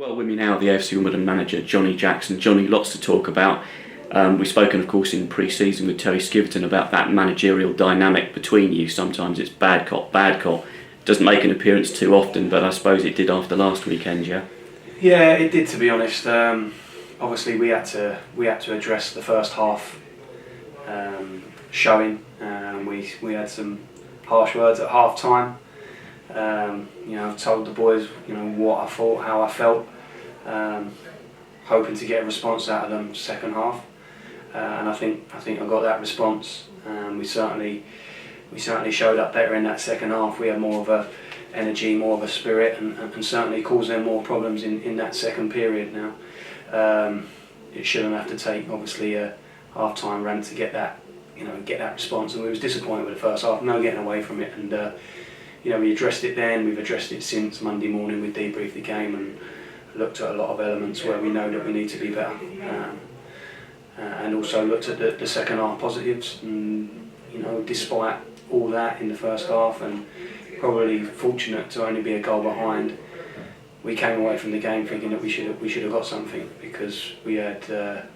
Well, with me now, the AFC Wimbledon manager, Johnnie Jackson. Johnny, lots to talk about. We've spoken, of course, in pre-season with Terry Skiverton about that managerial dynamic between you. Sometimes it's bad cop, bad cop. Doesn't make an appearance too often, but I suppose it did after last weekend, yeah? Yeah, it did, to be honest. Obviously, we had to address the first half showing. We had some harsh words at half time. Told the boys, what I thought, how I felt, hoping to get a response out of them second half, and I think I got that response. We certainly showed up better in that second half. We had more of a energy, more of a spirit, and certainly caused them more problems in that second period. Now, it shouldn't have to take obviously a half-time rant to get that response, and we was disappointed with the first half. No getting away from it, and we addressed it then. We've addressed it since Monday morning. We debriefed the game and looked at a lot of elements where we know that we need to be better, and also looked at the second half positives. And despite all that in the first half, and probably fortunate to only be a goal behind, we came away from the game thinking that we should have got something, because we had a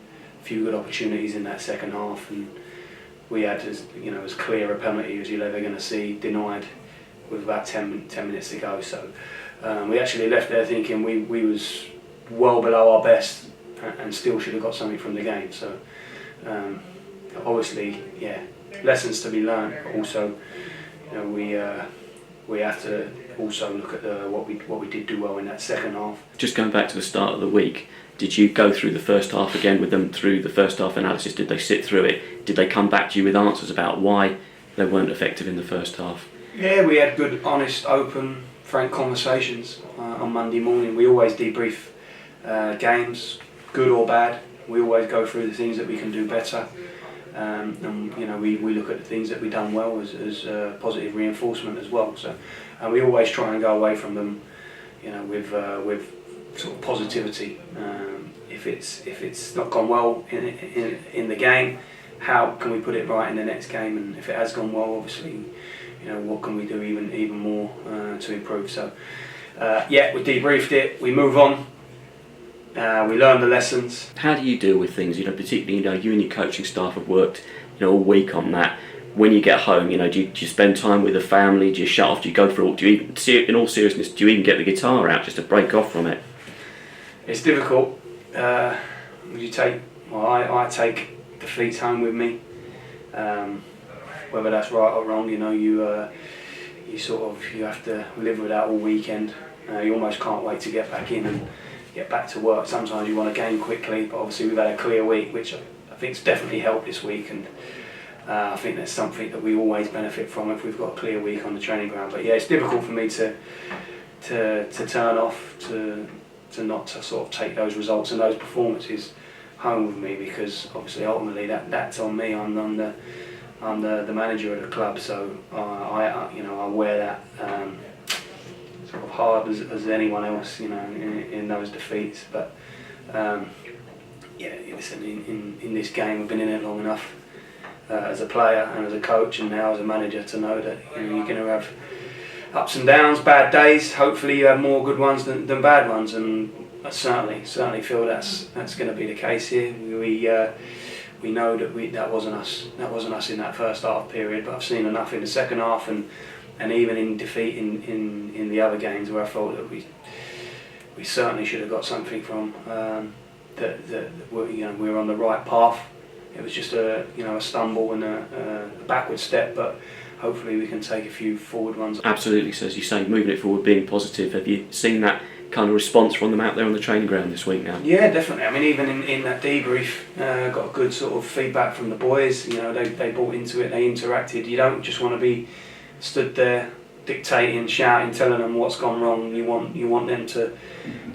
few good opportunities in that second half, and we had as clear a penalty as you're ever going to see denied with about 10 minutes to go. So we actually left there thinking we was well below our best and still should have got something from the game. So obviously, lessons to be learned, but also we have to also look at what we did do well in that second half. Just going back to the start of the week, did you go through the first half again with them through the first half analysis? Did they sit through it? Did they come back to you with answers about why they weren't effective in the first half? Yeah, we had good, honest, open, frank conversations on Monday morning. We always debrief games, good or bad. We always go through the things that we can do better, and we look at the things that we've done well as positive reinforcement as well. So, and we always try and go away from them, with sort of positivity. If it's not gone well in the game, how can we put it right in the next game? And if it has gone well, obviously, what can we do even more to improve? So, we debriefed it. We move on. We learn the lessons. How do you deal with things? Particularly, you and your coaching staff have worked, all week on that. When you get home, do you spend time with the family? Do you shut off? Do you go for a walk? Do you even, in all seriousness, do you even get the guitar out just to break off from it? It's difficult. I take defeats home with me. Whether that's right or wrong, you have to live with that all weekend. You almost can't wait to get back in and get back to work. Sometimes you want to game quickly, but obviously we've had a clear week, which I think's definitely helped this week, and I think that's something that we always benefit from if we've got a clear week on the training ground. But it's difficult for me to turn off, to not to sort of take those results and those performances home with me, because obviously ultimately that's on me. I'm the manager of the club, so I wear that sort of hard as anyone else, in those defeats. But listen, in this game, I've been in it long enough as a player and as a coach, and now as a manager, to know that you're going to have ups and downs, bad days. Hopefully, you have more good ones than bad ones, and I certainly feel that's going to be the case here. We know that wasn't us. That wasn't us in that first half period. But I've seen enough in the second half, and even in defeat in the other games where I felt that we certainly should have got something from. That we're on the right path. It was just a stumble and a backward step, but hopefully we can take a few forward ones. Absolutely. So as you say, moving it forward, being positive. Have you seen that kind of response from them out there on the training ground this week now? Yeah, definitely. I mean, even in that debrief, got good sort of feedback from the boys. They bought into it, they interacted. You don't just want to be stood there dictating, shouting, telling them what's gone wrong. You want them to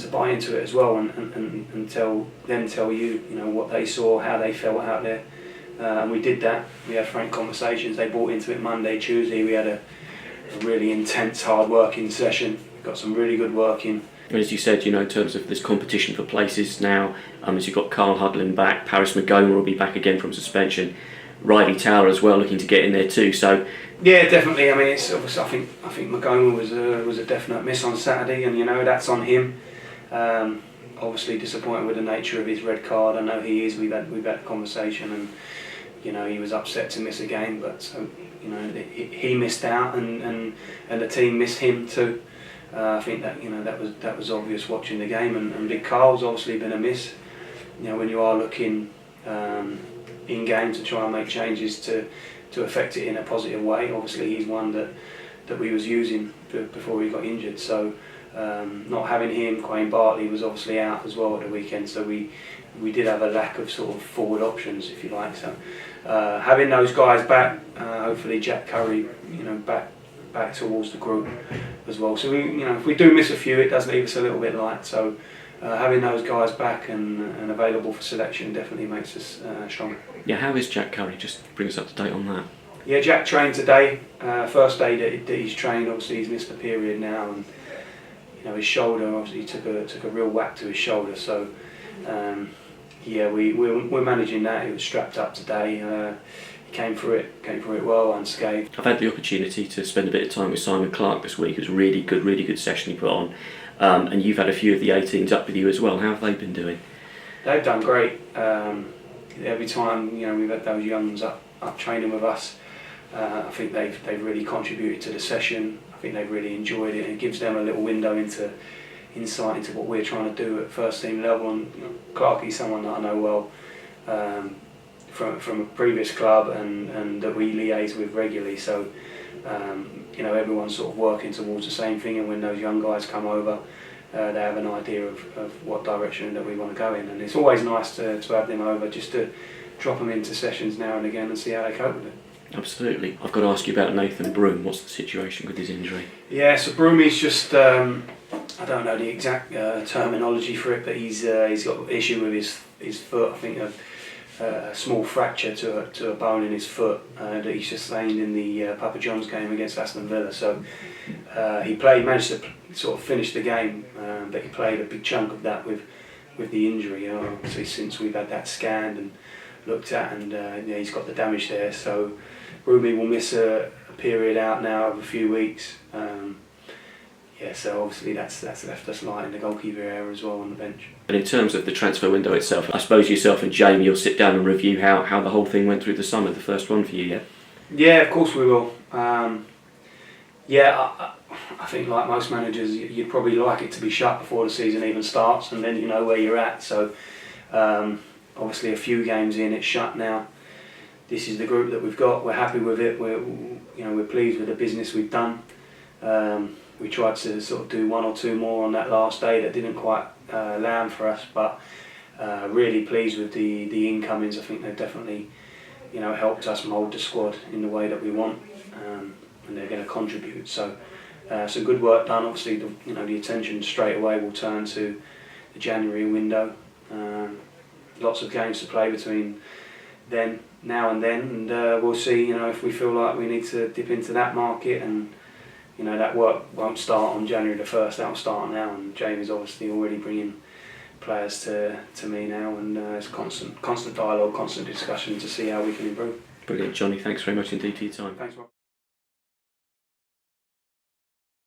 buy into it as well, and tell you what they saw, how they felt out there. And we did that. We had frank conversations. They bought into it Monday, Tuesday. We had a really intense, hard working session. We got some really good work in. As you said, in terms of this competition for places now, as you've got Carl Hudlin back, Paris McGowan will be back again from suspension, Riley Tower as well looking to get in there too. So yeah, definitely. I mean, it's obviously, I think McGowan was a definite miss on Saturday, and that's on him. Obviously disappointed with the nature of his red card. I know he is. We've had a conversation, and he was upset to miss a game, but he missed out, and the team missed him too. I think that was obvious watching the game, and Big Carl's obviously been a miss. When you are looking in game to try and make changes to affect it in a positive way. Obviously he's one that we was using before he got injured, so not having him, Quayne Bartley was obviously out as well at the weekend, so we did have a lack of sort of forward options, if you like. So having those guys back, hopefully Jack Curry, back towards the group as well. So if we do miss a few, it does leave us a little bit light. So having those guys back and available for selection definitely makes us stronger. Yeah, how is Jack Curry? Just bring us up to date on that. Yeah, Jack trained today. First day that he's trained. Obviously he's missed a period now, and his shoulder obviously took a real whack to his shoulder. So we're managing that. He was strapped up today. He came through it well, unscathed. I've had the opportunity to spend a bit of time with Simon Clark this week. It was a really good session he put on. And you've had a few of the 18s up with you as well. How have they been doing? They've done great. Every time we've had those youngs up training with us, I think they've really contributed to the session. I think they've really enjoyed it, and it gives them a little window insight into what we're trying to do at first team level. And Clarkie's someone that I know well from a previous club and that we liaise with regularly. So everyone's sort of working towards the same thing, and when those young guys come over, they have an idea of what direction that we want to go in, and it's always nice to have them over, just to drop them into sessions now and again and see how they cope with it. Absolutely. I've got to ask you about Nathan Broom. What's the situation with his injury? Yeah, so Broomy's just, I don't know the exact terminology for it, but he's got an issue with his foot. I think a small fracture to a bone in his foot that he sustained in the Papa John's game against Aston Villa. So he managed to sort of finish the game, but he played a big chunk of that with the injury. Obviously, since we've had that scanned and looked at, and he's got the damage there. So Rumi will miss a period out now of a few weeks. So obviously that's left us light in the goalkeeper area as well on the bench. And in terms of the transfer window itself, I suppose yourself and Jamie will sit down and review how the whole thing went through the summer, the first one for you, yeah? Yeah, of course we will. I think like most managers, you'd probably like it to be shut before the season even starts, and then you know where you're at. So obviously a few games in, it's shut now. This is the group that we've got. We're happy with it. We're pleased with the business we've done. We tried to sort of do one or two more on that last day that didn't quite land for us, but really pleased with the incomings. I think they've definitely helped us mould the squad in the way that we want, and they're going to contribute. So some good work done. Obviously, the attention straight away will turn to the January window. Lots of games to play between now and then, and we'll see. If we feel like we need to dip into that market, and that work won't start on January the 1st. That'll start now, and Jamie's obviously already bringing players to me now, and it's constant dialogue, constant discussion to see how we can improve. Brilliant, Johnny. Thanks very much indeed for your time. Thanks, Rob.